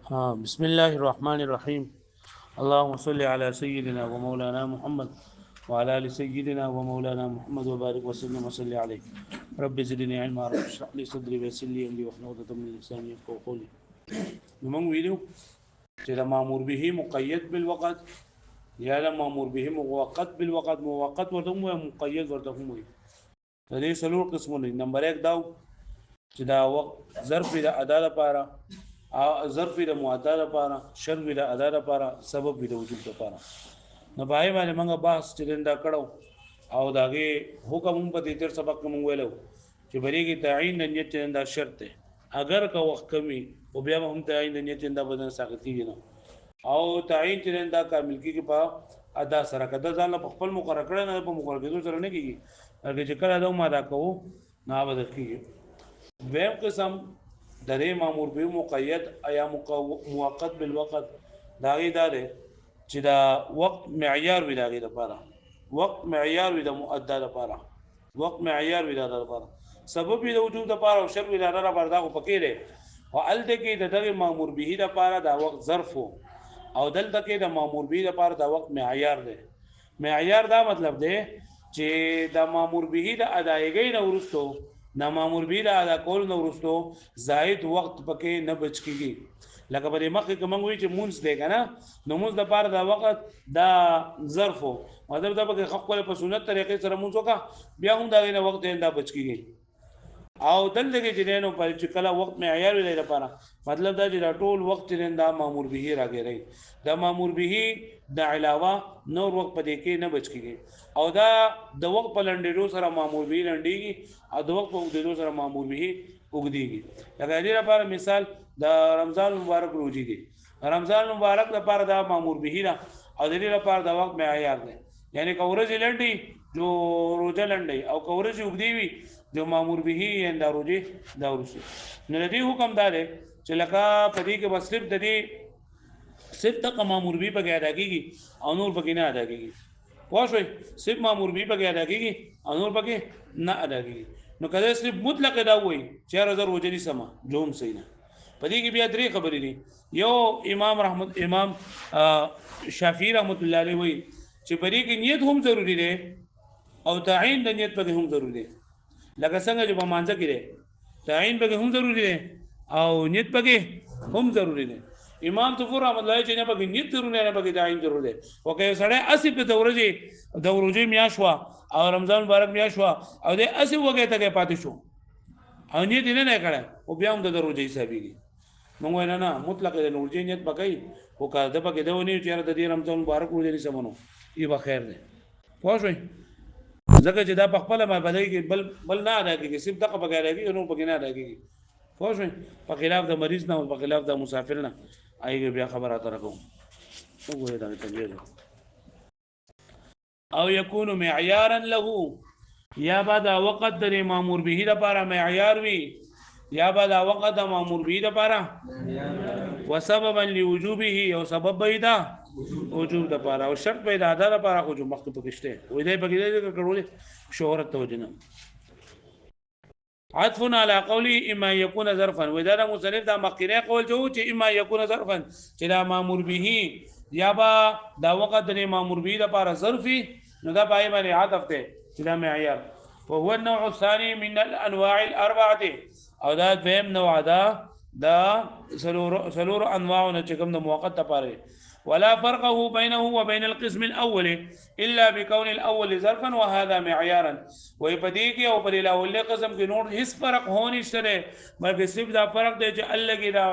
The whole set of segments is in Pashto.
بسم الله الرحمن الرحيم. اللهم صل على سيدنا ومولانا محمد وعلى ال سيدنا ومولانا محمد وبارك وسلم وصل عليه. رب زدني علما، رب اشرح لي صدري ويسر لي امري واحلل عقدة من لساني يفقهوا قولي. موږ ویلو چې د مامور به مقید بالوقت یا د مامور به موقت بالوقت، موقت ورته مو مقید ورته مو. د دې څلور قسمونه. نمبر 1 دا چې دا وخت ظرف د ادا لپاره، ظرف د مؤدا لپاره، شرط د ادا لپاره، سبب د وجود لپاره. نو پای باندې موږ بحث چلندا کړو او داغه حکم په دې تر سبق موږ ویلو چې بریږي تعین د نیت چلندا شرط ده. اگر کا وخت کمی او بیا هم تعین د نیت چلندا بدن ساقطي نه او تعین چلندا کامل کیږي په ادا سره. کده ځان په خپل مقرره کړه نه په مقرره کېدو سره نه کیږي. اگر چې کله دا ما دا کوو نه به کیږي. دویم قسم د دې مامور به مقید یا موقت بالوقت داغه داره چې دا وخت معیار وي داغه لپاره، وخت معیار وي د مؤدا لپاره، وخت معیار وي داغه لپاره، سبب د وجود لپاره او شرط داغه لپاره دا پکې دی. او الته کې د دغه مامور به لپاره دا وخت ظرف او دلته کې د مامور به لپاره دا وخت معیار دی. معیار دا مطلب دی چې د مامور به د ادایګۍ نه ورستو د مامور به د ادا کول نه ورستو زائد وخت پکې نه بچ کیږي. لکه په مخکې کوم وی چې مونږ دی کنه، نو مونږ د پاره دا وخت دا ظرف مطلب دا پکې خپل په سنت طریقې سره مونږ وکړه بیا هم دا نه وخت دا بچ کیږي. او دلته کې چې نو په چې کله وخت معیار وي لپاره مطلب دا چې دا ټول وخت چې دا مامور به راګري دا مامور به د علاوه نور وخت په دې کې نه بچ کیږي. او دا د وخت په لنډېدو سره مامور به لنډيږي او د وخت په اوږدېدو سره مامور به اوږديږي. لکه دې لپاره مثال د رمضان مبارک روزي دي. رمضان مبارک لپاره دا مامور به را او دې لپاره دا وخت معیار دی. یعنی کورځ لنډي جو روزه لنډي او کورځ اوږدي وي جو مامور به دا روزي دا ورسي. نو دې حکم دار چې لکه په دې کې بس صرف د دې صرف تک مامور به په ادا کیږي او نور پکې نه ادا کیږي. واښوي صرف مامور به په ادا کیږي او نور پکې نه ادا کیږي. نو کله صرف مطلق دا وایي 4000 روزي سما جوم صحیح نه. په دې کې بیا درې خبرې دي. یو امام شافعي رحمت الله علیه وایي چې په دې کې نیت هم ضروری دی او تعین د نیت پکې هم ضروری دی. لکه څنګه چې په مانځ کې دی تعین پکې هم ضروری دی او نیت پکې هم ضروری دی. امام طفور رحمت الله چې نه پکې نیت ضروری نه پکې تعین ضروری دی. او که سړی اسی په دورځي میاشوا او رمضان مبارک میاشوا او دې اسی وګه ته پاتې شو او نیت نه کړه او بیا هم د دروځي حسابيږي. موږ نه مطلق د نورځي نیت پکې او کا د پکې دونی چې د دې رمضان مبارک ورځې سمونو ای به خیر دی. پوه ځکه چې دا په خپل ما بدای کې بل نه ادا کیږي صرف دغه بغیر کېږي نو پکې نه ادا کیږي. خو شو په خلاف د مریض نه او په خلاف د مسافر نه ایږي بیا خبره تر کوم وګورئ دا تنبیه او یکون معیارا له یا بعد وقت د مامور به لپاره معیار وي یا بعد وقت د مامور به لپاره وسببا لوجوبه او سبب پیدا وجوب د لپاره او شرط پیدا د لپاره خو مخکې پکشته وې دې پکې دې کړول شهرت توجنه عطف على قوله اما يكون ظرفا. وذا مصنف دا مخکره قول چې اما يكون ظرفا چې دا مامور به یا با دا وقت د مامور به لپاره ظرفي نو دا پای باندې عطف ته چې دا معیار. وهو النوع الثاني من الانواع الاربعه او دا دویم نوع دا سلور انواع چې کوم د موقت لپاره. ولا فرقه بينه وبين القسم الاول الا بكون الاول ظرفا وهذا معيارا. ويبديك او پر الاول قسم کې نور هیڅ فرق هونی شته بلکې صرف دا فرق دی چې الګي دا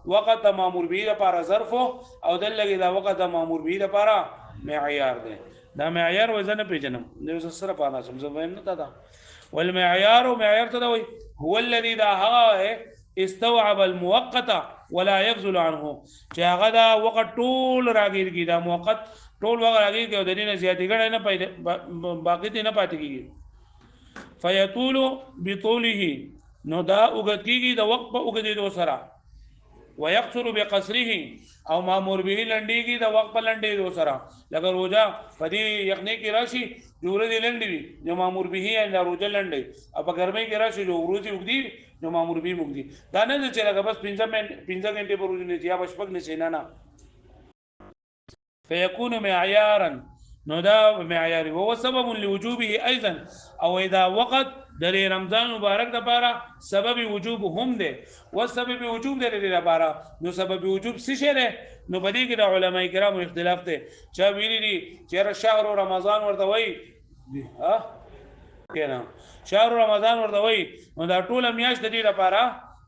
وقت مامور به لپاره ظرف او دلګي دا وقت مامور به لپاره معیار دی. دا معیار وزن پیژنم نو سره پانا سمځم نه تا دا والمعيار معیار ته وي هو الذي دا استوعب المؤقت ولا يفضل عنه چې هغه دا وخت ټول راګیر کی دا موقت ټول وخت راګیر کی او د دې نه زیاتې ګڼه نه پیدا باقی ته نه پاتې کیږي. فيطول بطوله نو دا وګت کیږي د وخت په وګدېدو سره ويقصر بقصره او مامور به لنډيږي د وخت په لنډېدو سره. لکه روزه په دې یخنۍ کې راشي جوړه دې لنډي وي جو مامور به یا روزه لنډي او په ګرمۍ کې راشي جو روزي وګدي نو مامور به موږ دي دا نه چې لکه بس 15 غنټې په ورځ نه یا بشپک نه سینا نه فيكون معيارا نو دا معياري وهو سبب لوجوبه ايضا او اذا وقت در رمضان مبارک د پاره سبب وجوب هم ده والسبب وجوب ده د پاره نو سبب وجوب څه شه ده نو بدی کې د علماء کرامو اختلاف ده چا ویلي دي چې شهر رمضان ورته وای ها کنه شهر رمضان ورته وای نو دا ټول میاشت د دې لپاره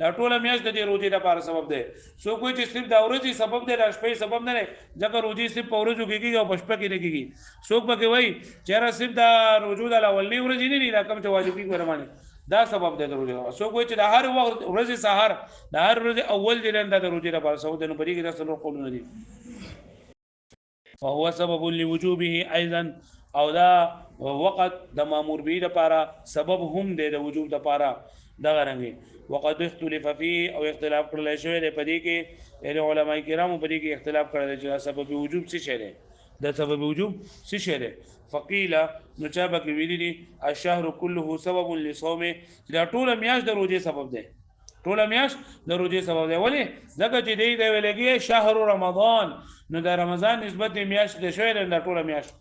دا ټول میاشت د دې روزي لپاره سبب ده سو کوئی چې صرف دا ورځي سبب ده د شپې سبب نه ځکه روزي صرف په ورځو کېږي او په شپه کې نه کېږي څوک به وای چې را صرف دا روزو د اولنی ورځې نه دي دا کوم چې واجب کېږي ورمانه دا سبب ده د روزي سو کوئی چې د هر وخت ورځي سحر د هر ورځې اول دی د روزي لپاره سبب ده نو بری کې د سلو قولونه دي فهو سبب لوجوبه ايضا او دا وقت د مامور به لپاره سبب هم دی د وجوب لپاره دا غرنګي وقد اختلف فيه او اختلاف کړل شوی دی په دې کې یعنی علماء کرامو په دې کې اختلاف کړل چې سبب وجوب څه شی دی د سبب وجوب څه شی دی فقيل نو چا به ویلي دي الشهر كله سبب لصوم دا ټول میاش د روزي سبب دی ټول میاش د روزي سبب دی ولی ځکه چې دی ویلګي شهر رمضان نو د رمضان نسبت میاش د شوی د ټول میاش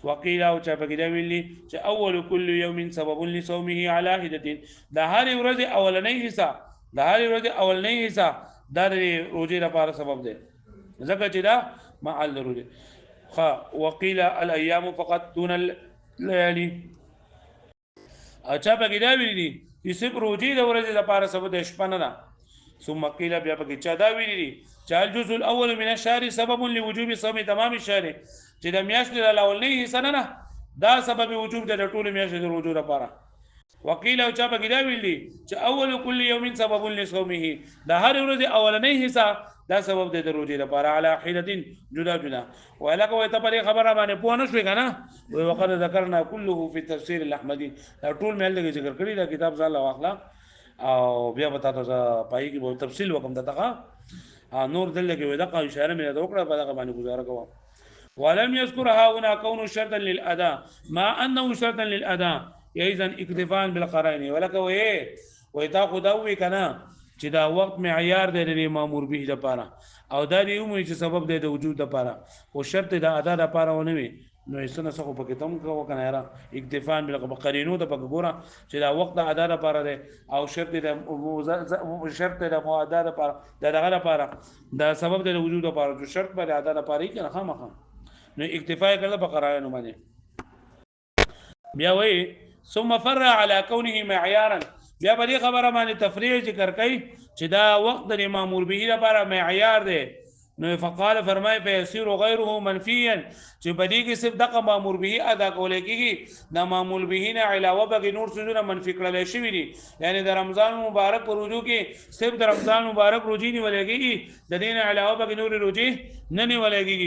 وقيل او چا پکې دا ویلي چې اول كل يوم سبب لصومه على حده د هر ورځ اولنۍ حصہ د هر ورځ اولنۍ حصہ د روزي لپاره سبب دی ځکه چې دا معل روزي وقيل الايام فقط دون الليالي او چا پکې دا ویلي چې صرف روزي د ورځې لپاره سبب د شپه نه ده ثم قيل بیا پکې چا دا ویلي چې الجزء الاول من الشهر سبب لوجوب صوم تمام الشهر چې د میاشتې د اولنۍ حصہ نه دا سبب وجوب د ټول میاشتې د روزو لپاره وقيل او چا پکې دا ویلي چې اول كل يوم سبب لصومه د هر ورځې اولنۍ حصہ دا سبب د روزي لپاره على حيله جدا جدا ولکه وي ته په خبره باندې پوه نه شوې کنه وقد ذكرنا كله في تفسير الاحمدي ټول مې لږ ذکر کړی دا کتاب ځاله واخلا او بیا به تاسو پای کې به تفصیل وکم دغه نور دلته وي دغه اشاره مې وکړه په دغه باندې گزاره کوم ولم يذكرها هنا كون شرطا للاداء ما انه شرطا للاداء اذا اكتفاء بالقرائن ولکه وي تا خداوي کنه چې دا وخت معیار دی د مامور به لپاره او دا دی عمومي چې سبب دی د وجود لپاره او شرط د ادا لپاره ونه وي نو ایسنه څه په کې تم کو کنه یاره اکتفاء بالقرینو د پک ګوره چې دا وخت د ادا لپاره دی او شرط د مؤاده لپاره دغه لپاره دا سبب د وجود لپاره جو شرط پر ادا لپاره کې نه خامخا نو اکتفاء کړل په قرائن باندې بیا وایي ثم فرع على كونه معيارا بیا په دې خبره باندې تفریع ذکر کوي چې دا وخت د مامور به لپاره معیار دی نو فقال فرمای فيصير غيره منفيا چې په دې کې صرف دغه مامور به ادا کول کېږي د مامور به نه علاوه به نور څه منفي کړل شي دي یعنی د رمضان مبارک روزو کې صرف د رمضان مبارک روزي نه ولګي د دین علاوه به نور روزي نه ولګي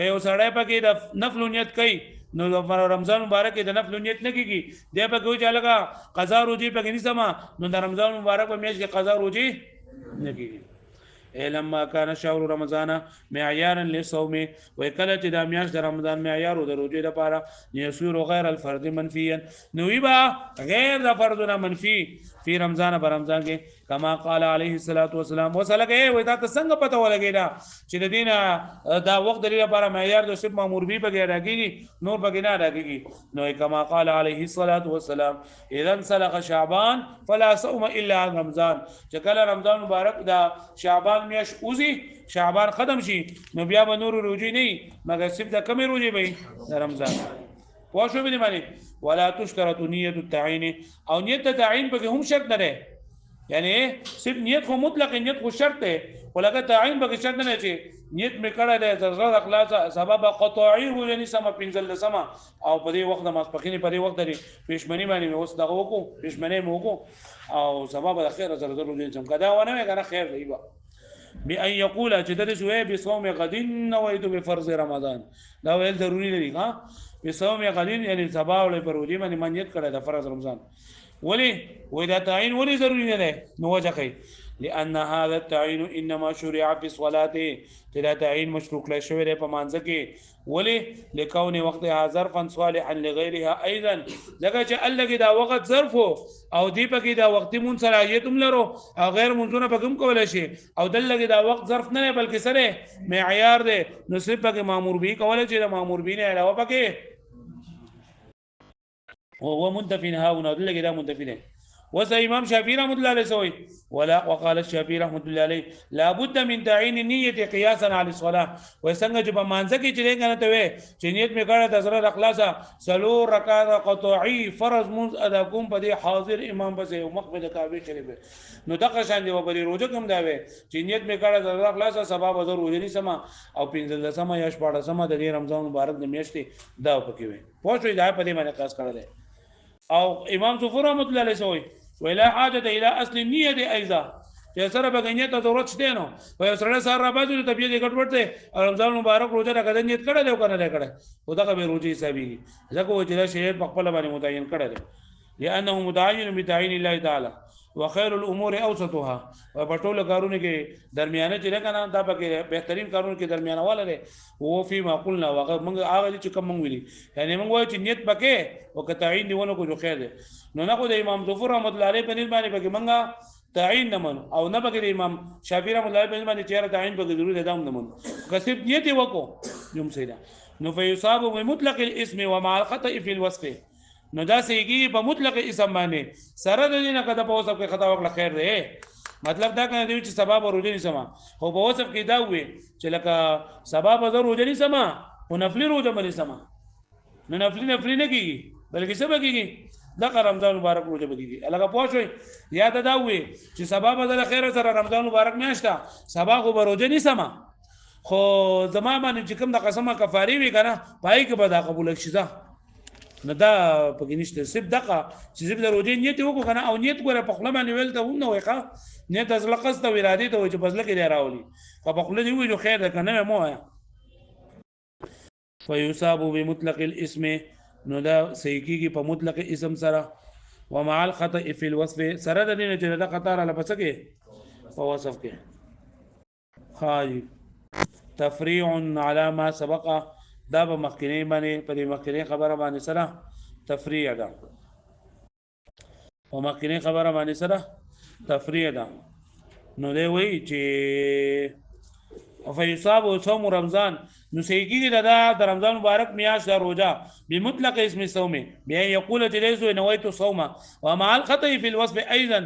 یو سړی پکې د نفل نیت کوي نو د رمضان مبارک د نفل نیت نه کیږي دی په کوم ځای لگا قضا روزي پکې نسما نو د رمضان مبارک په میاشت کې قضا روزي نه کیږي لما كان شهر رمضان معيارا للصوم وكلت دا میاشت د رمضان معیار د روزي لپاره يصير غير الفرض منفيا نو يبقى غیر د فرض منفي في رمضان برمضان کې كما قال عليه الصلاه والسلام وسلګه وي دا څنګه پته ولګیدا چې د دینه دا وخت لپاره معیار د صرف مامور به بغیر راګي نور بغیر نه راګي نو كما قال عليه الصلاه والسلام اذا انسلخ شعبان فلا صوم الا رمضان چې کله رمضان مبارک دا شعبان میاش اوزي شعبان ختم شي نو بیا به نور روزي نه مګر صرف د کمی روزي به د رمضان پوه شو به معنی ولا تشترط نیت التعین او نیت التعین به هم شرط نه ده یعنی صرف نیت خو مطلق نیت خو شرط ده ولکه تعین به شرط نه چې نیت می کړه ده ضرورت اخلاص سبب قطعی روزي نه سم پنځل سم او په دې وخت د ماسپخینې په دې وخت د پښمنی باندې اوس دغه وکړو پښمنی مو وکړو او سبب د خیر ضرورت روزي سم کدا ونه کنه خیر دی با بأن يقول تدرس بصوم غد نويت بفرض رمضان دا ویل ضروری دی ها بصوم غد یعنی سبا ول پروجي باندې منیت کړه د فرض رمضان ولی وې دا تعین ولی ضروری نه ده نو وجه کوي لأن هذا التعيين انما شرع في الصلاه چې دا تعین مشروع کړی شوی دی په مانځ کې ولې لکون وقتها ظرفا صالحا لغيرها ايضا لکه چې الله دا وخت ظرف او دی په کې دا وختي مون صلاحیت هم لرو او غیر منځونه په کوم کولای شي او دلته دا وخت ظرف نه بلکې سره معیار دی نو صرف په کې مامور به کولای شي د مامور به نه علاوه پکې وهو منتفي هاونه دلته دا منتفي دی وس امام شافعي رحمه الله عليه سوي ولا وقال الشافعي رحمه الله عليه لا بد من تعيين النيه قياسا على الصلاه وسنګ چې په مانځ کې چې کنه ته وې چې نیت می کړه د سره اخلاصا سلو رکعات قطعي فرض منز ادا کوم په دې حاضر امام بس یو مقبل کعبه شریف نو دغه شان دی په روزه کوم دا وې چې نیت می کړه د اخلاصا سبب زر روزه ني سما او 15 سما یا 14 سما د رمضان مبارک د میاشتې دا پکې وې پوښتنه دا په دې باندې خاص کړل او امام صفور رحمت الله علیه سوی ولا حاجه الى اصل النيه دي ايضا چې سره بغنیت ضرورت شته نو په سره سره را باندې طبيعت ګډوډ ته رمضان مبارک روزه راکړه نیت کړه دی کنه نه کړه خدا به روزي حسابي ځکه و چې شریعت په خپل باندې متعین کړه دی لانه متعین بتعین الله تعالی وخير الامور اوسطها په ټولو کارونو کې درمیانه چې کنه دا پکې بهترین کارونو کې درمیانه والا دی او فی ما قلنا وغه موږ هغه چې کوم موږ ویلي یعنی موږ وایو چې نیت پکې او کتعین دیونه کو جو خیر دی نو نه کو د امام ظفر رحمت الله علیه په نسبت باندې پکې موږ تعین نه منو او نه پکې امام شافعی رحمت الله علیه په نسبت باندې چیرې تعین پکې ضروري ده نه منو کسب نیت وکړو یم سیدا نو فیصاب بمطلق الاسم ومع الخطا في الوصف نو دا سیږي په مطلق اسم باندې سره د دې نه کده په وصف کې خطا وکړه خیر دی مطلب دا کنه دی چې سبب ورودی نسما خو په وصف کې دا وي چې لکه سبب ورودی نسما او نفلی روزه باندې سما نو نفلی نه کیږي بلکې څه بکیږي دا رمضان مبارک روزه بکیږي الګه پوښوي یاد دا وي چې سبب بدل خیر سره رمضان مبارک میاشتا سبا خو روزه نسما خو زما باندې چې کوم د قسمه کفاری وی کنه پای کې به دا قبول شي نه دا پکې نشته صرف دغه چې زب د روزي نیت وکړو کنه او نیت ګوره په خپل باندې ویل ته ونه وایخه نیت از لقص ته اراده ته چې بزله کې راولي په خپل دی وی جو خیر ده کنه مو آیا فیصاب بمطلق الاسم نو دا صحیح په مطلق اسم سره ومع الخطا في الوصف سره د دې چې دا قطار له پس کې په وصف کې خاج تفریع على ما سبق دا به مخکنی باندې په دې مخکنی خبره باندې سره تفریع ده او مخکنی خبره باندې سره تفریع ده نو دی وی چې فیصاب صوم رمضان نو سیګی د رمضان مبارک میاشت د روزه بمطلق اسم الصوم بیا یقول جلیس نویت صوم ومع الخطا في الوصف ايضا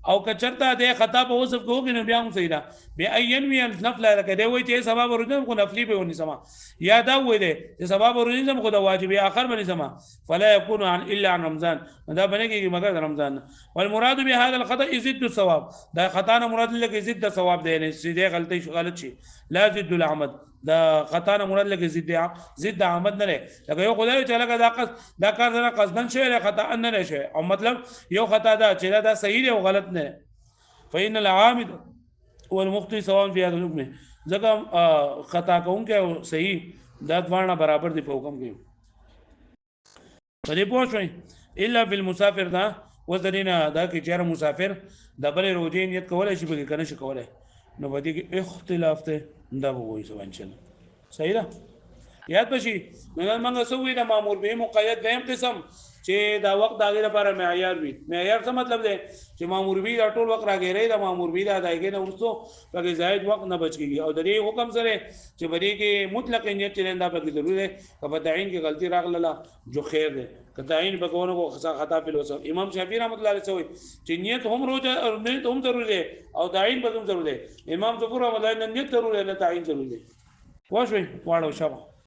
او کچرتا د خطا په وصف کې وګینو بیا هم صحیح ده بیا ینوی النفل لکه دی وی چې سبب ورته کو نفلی به ونی سما یا دا وی دی چې سبب ورته کو د واجب اخر باندې سما فلا يكون عن الا عن رمضان دا باندې کې مگر رمضان والمراد بهذا الخطا ضد الثواب دا خطا نه مراد لکه ضد الثواب دی نه سیده غلطی غلط شي لا ضد العمد دا خطا نه مراد لکه ضد عمد نه لکه یو خدای چې لکه دا کار سره قصدن شوی خطا نه شوی او مطلب یو خطا دا چې دا صحیح دی او غلط نه فإن العامد والمخطئ سواء في هذا الحكم ځکه خطا کوونکی او صحیح دا دوانه برابر دي په حکم کې په دې پوه شئ الا بالمسافر دا وذرینا دا کې چیرې مسافر د بل روزي نیت کولای شي به کنه شي کولای نو باندې کې اختلاف ته دا وایي سوان چل صحیح ده یاد بشي نو موږ سوې د مامور به مقید دیم قسم چې دا وخت داګه لپاره معیار وي معیار څه مطلب دی چې مامور به دا ټول وخت راګیری دا مامور به دا دایګه نه ورسو پکې زائد وخت نه بچ کیږي او د دې حکم سره چې بری کې مطلق نیت چلندا پکې ضروري ده کله تعین کې غلطي راغله جو خیر ده کتاین په کوونو کو خطا په لوسو امام شافعی رحمۃ اللہ علیہ سوی چې نیت هم روزه او نیت هم ضروري ده او تعین به هم ضروري ده امام ظفر رحمۃ اللہ علیہ نیت ضروري ده تعین ضروري ده واښوي واړو شابه